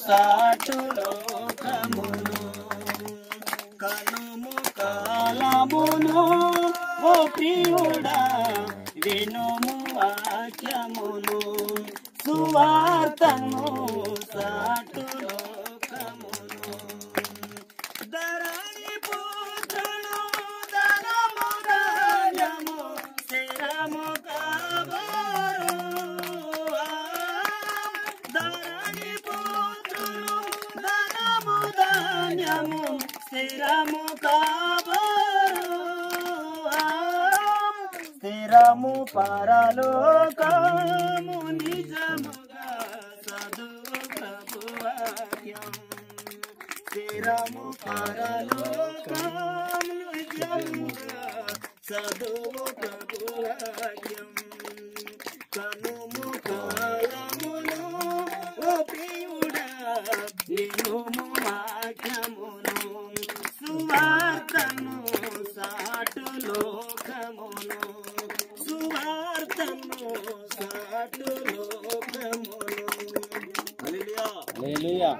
సాటు లోకమును కనుము కాలమును ఓ ప్రియుడా వినుము వాక్యమును సువార్తను సాటు లోకమును ధరణి పుత్రులు ధనము ధాన్యము స్థిరము కాబోరు ధరణి పుత్రులు ధనము ధాన్యము స్థిరము కాబోరు స్థిరము పరలోకము నిజముగా చదువు ప్రభువాక్యం స్థిరము పరలోకము నిజముగా చదువు ప్రభువాక్యం కనుము కాలమును ఓ ప్రియుడా వినుము వాక్యమును సువార్తను సాటు లోకమును సువార్తను సాటు లోకమును హల్లెలూయా.